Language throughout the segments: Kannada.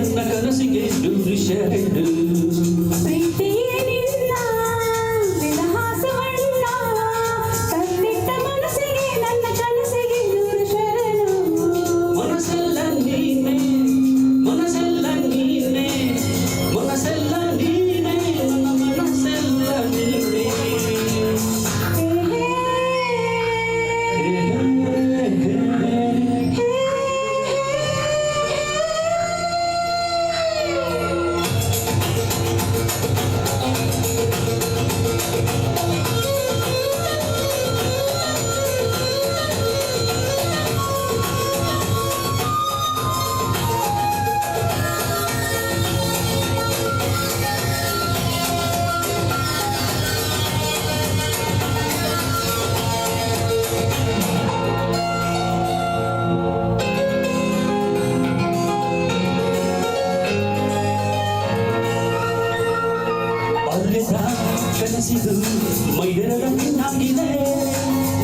ನನ್ನ ಕನಸಿಗೆ ನೂರು ಶರಣು. ಪ್ರೀತಿಯೇ ನಿನ್ನ ವಿಳಾಸವಣ್ಣ, ತಂದಿಟ್ಟ ಮನಸ್ಸಿಗೆ ನನ್ನ ಕನಸಿಗೆ ನೂರು ಶರಣು. ಮನಸ್ಸೆಲ್ಲ ನೀನೆ, ಮನಸ್ಸೆಲ್ಲ ನೀನೆ, ಮನಸ್ಸೆಲ್ಲ ನೀನೆ, ನನ್ನ ಮನಸ್ಸೆಲ್ಲ ನೀನೆ. ಕನಸಿದು ಮೈದರನ್ನಾಗಿದೆ,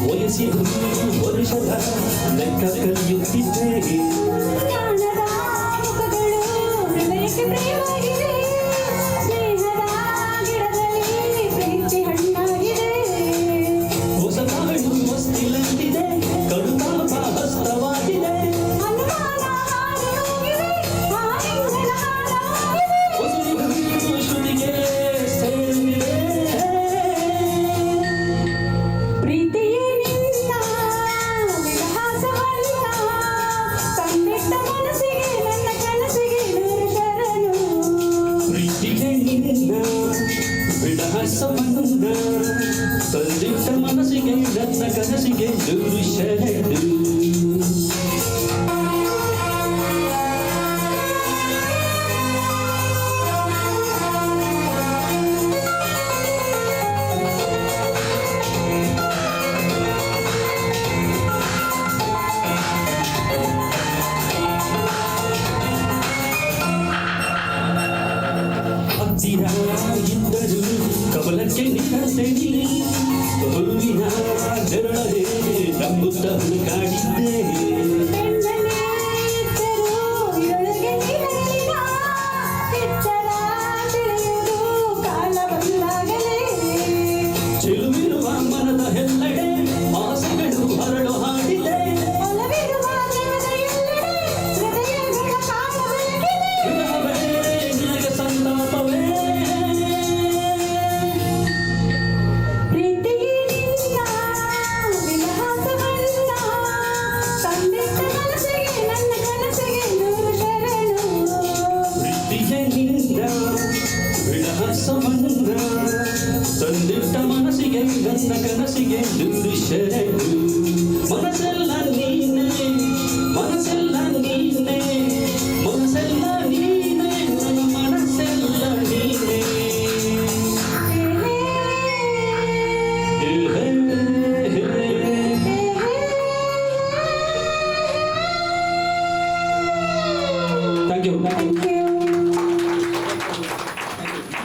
ವಯಸ್ಸಿದು ವರುಷದ ಲೆಕ್ಕ ಕಲಿಯುತ್ತಿದ್ದೆ. ಜ್ಞಾನದ ಮುಖಗಳು ಹೃದಯಕ್ಕೆ ಪ್ರಿಯವಾಗಿದೆ, ಸ್ನೇಹದ ಗಿಡದಲ್ಲಿ ಪ್ರೀತಿ ಹಣ್ಣಾಗಿದೆ. ಹೊಸ ನಾಡು ಹೊಸ್ತಿಲಂತಿದೆ, ಕಡುತಾಪ ಹಸ್ತವಾಗಿದೆ. ಅನುಮಾನ ಹಾದು ಹೋಗಿದೆ, ಆಲಿಂಗನ ಹಾಡಾಗಿದೆ. ಹೊಸದು ಶ್ರುತಿಗೆ ಸೇರಿದೆ. ಪ್ರೀತಿಯೇ ನಿನ್ನ ವಿಳಾಸವಲ್ಲ, ತಂದಿಟ್ಟ ಮನಸ್ಸಿಗೆ ನನ್ನ ಕನಸಿಗೆ ನೂರು ಶರಣು. ಪ್ರೀತಿಗೆ ನಿನ್ನ ವಿಳಾಸವನ್ನ, ತಂದಿಟ್ಟ ಮನಸ್ಸಿಗೆ ನನ್ನ ಕನಸಿಗೆ ನೂರು ಶರಣು. ಹತ್ತಿರ ಇದ್ದರು ಕಮಲಕ್ಕೆ ನಿಂತೇನಿ, ಹೂವಿನ ನೆರಳೇ ನಂಬುತ್ತ ಹುಡುಕಾಡಿದ್ದೆ. ಬೆಣ್ಣನೆ ಇದ್ದರೂ ಇರೊಳಗೆ ನೀರಿಲ್ಲ, ಎಚ್ಚರ ತಿಳಿಯುವುದು ಕಾಲ ಬಂದಾಗಲೇ. ಚೆಲುವಿರುವ ಮನದ ಎಲ್ಲೆಡೆ ಆಸೆಗಳು ಹರಳು ಹಾಡಿದೆ. ಒಲವಿರುವ ಜಗದ ಎಲ್ಲೆಡೆ ಹೃದಯಗಳ ಕಾಲ ಬೆಳಗಿದೆ. ವಿರಹವೇ ನಿನಗೆ ಸಂತಾಪವೇ. ಪ್ರೀತಿಯೇ ನಿನ್ನ ವಿಳಾಸವಲ್ಲ, ತಂದಿಟ್ಟ ಮನಸ್ಸಿಗೆ ನನ್ನ ಕನಸಿಗೆ ನೂರು ಶರಣು. ಪ್ರೀತಿಗೆ ನಿನ್ನ ವಿಳಾಸವನ್ನ, ತಂದಿಟ್ಟ ಮನಸ್ಸಿಗೆ ನನ್ನ ಕನಸಿಗೆ ನೂರು ಶರಣು. ಮನಸ್ಸೆಲ್ಲ ನೀನೆ, ಮನಸ್ಸೆಲ್ಲ ನೀನೆ, ಮನಸ್ಸೆಲ್ಲ ನೀನೆ, ನನ್ನ ಮನಸ್ಸೆಲ್ಲ ನೀನೆ. Thank you.